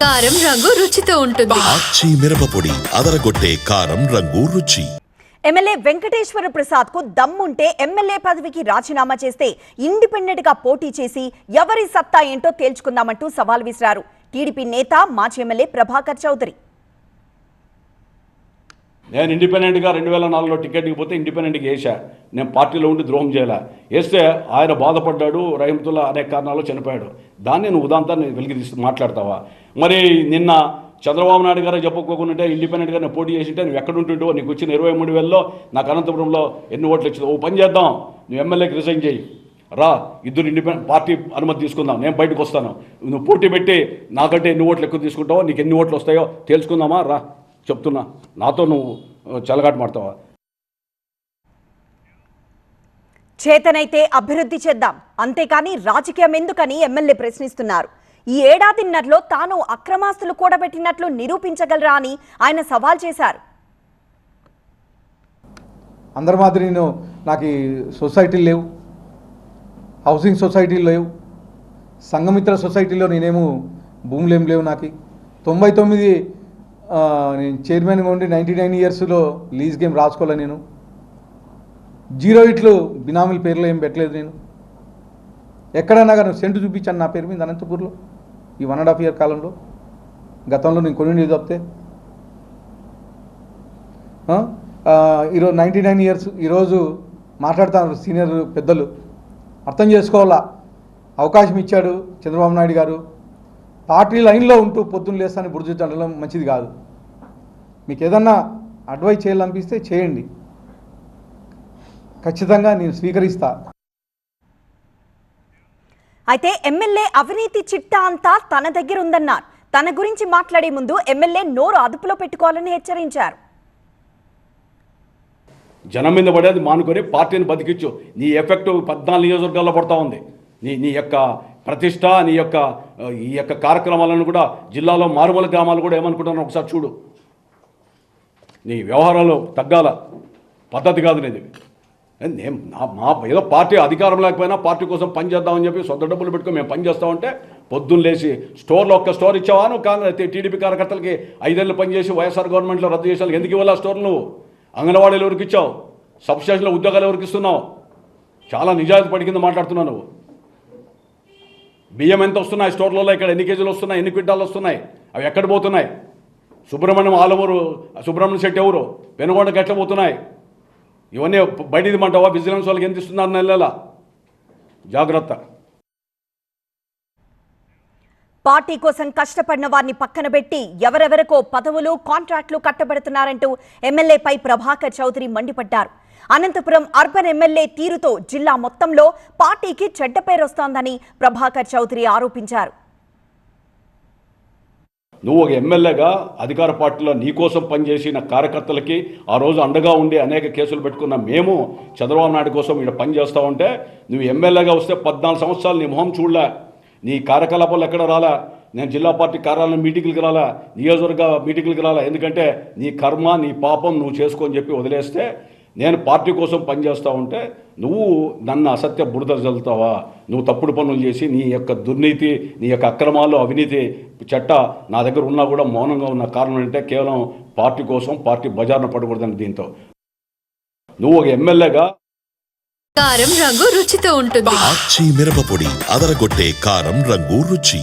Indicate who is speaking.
Speaker 1: కారం రంగు రుచితో ఉంటుంది.
Speaker 2: ఆచి మిరపపొడి అదరగొట్టే కారం రంగు రుచి.
Speaker 3: ఎమ్మెల్యే వెంకటేశ్వర ప్రసాద్ కు దమ్ముంటే ఎమ్మెల్యే పదవికి రాజీనామా చేస్తే ఇండిపెండెంట్ గా పోటీ చేసి ఎవరి సత్తా ఏంటో తేల్చుకుందామంటూ సవాల్ విసిరారు టీడీపీ నేత మాజీ ఎమ్మెల్యే ప్రభాకర్ చౌదరి.
Speaker 4: నేను ఇండిపెండెంట్గా 2004లో టికెట్కి పోతే ఇండిపెండెంట్గా వేసా. నేను పార్టీలో ఉండి ద్రోహం చేయాల. వేస్తే ఆయన బాధపడ్డాడు, రహీమతుల్లా అనేక కారణాలు చనిపోయాడు. దాన్ని నువ్వు ఉదాంతాన్ని వెలికి తీసి మాట్లాడతావా? మరి నిన్న చంద్రబాబు నాయుడు గారు చెప్పుకోకుండా ఇండిపెండెంట్గా నేను పోటీ చేసింటే నువ్వు ఎక్కడ ఉంటుంటో, నీకు వచ్చిన 23,000లో నాకు అనంతపురంలో ఎన్ని ఓట్లు వచ్చిందో. ఓ పని చేద్దాం, నువ్వు ఎమ్మెల్యేకి రిజైన్ చేయి, రా, ఇద్దరు ఇండిపెండెంట్ పార్టీ అనుమతి తీసుకుందాం, నేను బయటకు వస్తాను, నువ్వు పోటీ పెట్టి నాకంటే ఎన్ని ఓట్లు ఎక్కువ తీసుకుంటావో, నీకు ఎన్ని ఓట్లు వస్తాయో తెలుసుకుందామా, రా చెప్తున్నా, నాతో నువ్వు చెలగాట మాడతావా?
Speaker 3: చేతనైతే అభివృద్ధి చేద్దాం, అంతేకాని రాజకీయం ఎందుకని ఎమ్మెల్యే ప్రశ్నిస్తున్నారు. ఈ ఏడాదిన్నరలో తాను అక్రమాస్తులు కూడబెట్టినట్లు నిరూపించగలరా అని ఆయన సవాల్ చేశారు.
Speaker 5: అందరి మాదిరి నాకు సొసైటీలు లేవు, హౌసింగ్ సొసైటీలు లేవు, సంఘమిత్ర సొసైటీలో నేనేమో భూములు ఏం లేవు. నాకు 99 నేను చైర్మన్గా ఉండి 99 ఇయర్స్లో లీజ్ గేమ్ రాసుకోలే. నేను 0 ఇట్లు బినామీల పేర్లో ఏం పెట్టలేదు. నేను ఎక్కడన్నా కానీ సెంటు చూపించాను నా పేరు మీద అనంతపూర్లో ఈ 1.5 ఇయర్ కాలంలో. గతంలో నేను కొన్ని తప్పితే ఈరోజు 99 ఇయర్స్ ఈరోజు మాట్లాడుతున్నారు సీనియర్ పెద్దలు. అర్థం చేసుకోవాలా, అవకాశం ఇచ్చాడు చంద్రబాబు నాయుడు గారు. పార్టీ లైన్లో ఉంటూ పొద్దున్న లేస్తాను బుర్జుండడం మంచిది కాదు. మీకు ఏదన్నా అడ్వైజ్ చేయాలనిపిస్తే చేయండి, ఖచ్చితంగా నేను స్వీకరిస్తా.
Speaker 3: అయితే ఎమ్మెల్యే అవినీతి చిట్టా అంతా తన దగ్గర ఉందన్నారు. తన గురించి మాట్లాడే ముందు ఎమ్మెల్యే నోరు అదుపులో పెట్టుకోవాలని హెచ్చరించారు.
Speaker 4: జనం మీద పడేది మానుకొని పార్టీని బతికించు. నీ ఎఫెక్ట్ 14 నియోజకవర్గాల్లో పడతా ఉంది. నీ యొక్క ప్రతిష్ట, ఈ యొక్క కార్యక్రమాలను కూడా జిల్లాలో మారుమూల గ్రామాలు కూడా ఏమనుకుంటున్నాను ఒకసారి చూడు. నీ వ్యవహారాలు తగ్గాల, పద్ధతి కాదు నీది. మా ఏదో పార్టీ అధికారం లేకపోయినా పార్టీ కోసం పని చేద్దామని చెప్పి సొంత డబ్బులు పెట్టుకొని మేము పని చేస్తామంటే పొద్దున్న లేచి స్టోర్లో ఒక్క స్టోర్ ఇచ్చావా నువ్వు? కానీ టీడీపీ కార్యకర్తలకి 5 ఏళ్ళు పనిచేసి వైఎస్ఆర్ గవర్నమెంట్లో రద్దు చేసాను. ఎందుకు ఇవ్వాలి ఆ స్టోర్? నువ్వు అంగన్వాడీలు ఎవరికి ఇచ్చావు? సబ్స్టేషన్లో ఉద్యోగాలు ఎవరికి ఇస్తున్నావు? చాలా నిజాయితీ పడి కింద మాట్లాడుతున్నావు నువ్వు. బియ్యం ఎంత వస్తున్నాయి స్టోర్లలో? ఇక్కడ ఎన్ని కేజీలు వస్తున్నాయి, ఎన్ని క్వింటాలు వస్తున్నాయి, అవి ఎక్కడ పోతున్నాయి? సుబ్రహ్మణ్యం ఆలమూరు సుబ్రహ్మణ్యం శెట్టి ఎవరు? పెనుగొండకి ఎట్లా పోతున్నాయి? ఇవన్నీ బయటిది మంటావా? విజిలెన్స్ వాళ్ళకి ఎంత ఇస్తున్నారు నెలలా? జాగ్రత్త.
Speaker 3: పార్టీ కోసం కష్టపడిన వారిని పక్కన పెట్టి ఎవరెవరికో పదవులు, కాంట్రాక్టులు కట్టబెడుతున్నారంటూ ఎమ్మెల్యేపై ప్రభాకర్ చౌదరి మండిపడ్డారు. అనంతపురం అర్బన్ ఎమ్మెల్యే తీరుతో జిల్లా మొత్తంలో పార్టీకి చెడ్డ పేరు వస్తోందని ప్రభాకర్ చౌదరి ఆరోపించారు.
Speaker 4: నువ్వు ఒక ఎమ్మెల్యేగా అధికార పార్టీలో నీకోసం పనిచేసిన కార్యకర్తలకి ఆ రోజు అండగా ఉండి అనేక కేసులు పెట్టుకున్న మేము చంద్రబాబు నాయుడు కోసం ఇక్కడ పనిచేస్తూ ఉంటే నువ్వు ఎమ్మెల్యేగా వస్తే 14 సంవత్సరాలు నీ మొహం చూడలే, నీ కార్యకలాపాలు ఎక్కడ రాలా. నేను జిల్లా పార్టీ కార్యాలయం మీటింగ్లకి రాలా, నియోజకవర్గ మీటింగ్లకి రాలా. ఎందుకంటే నీ కర్మ, నీ పాపం నువ్వు చేసుకొని చెప్పి వదిలేస్తే నేను పార్టీ కోసం పనిచేస్తూ ఉంటే నువ్వు నన్ను అసత్య బురద చల్లుతావా? నువ్వు తప్పుడు పనులు చేసి నీ యొక్క దుర్నీతి, నీ యొక్క అక్రమాలు, అవినీతి చట్ట నా దగ్గర ఉన్నా కూడా మౌనంగా ఉన్న కారణం అంటే కేవలం పార్టీ కోసం, పార్టీ బజార్న పడకూడదని. దీంతో నువ్వు ఒక ఎమ్మెల్యేగా
Speaker 1: కారం రంగు రుచితో ఉంటుంది.
Speaker 2: ఆచి మిరపపొడి అదరగొట్టే కారం రంగు రుచి.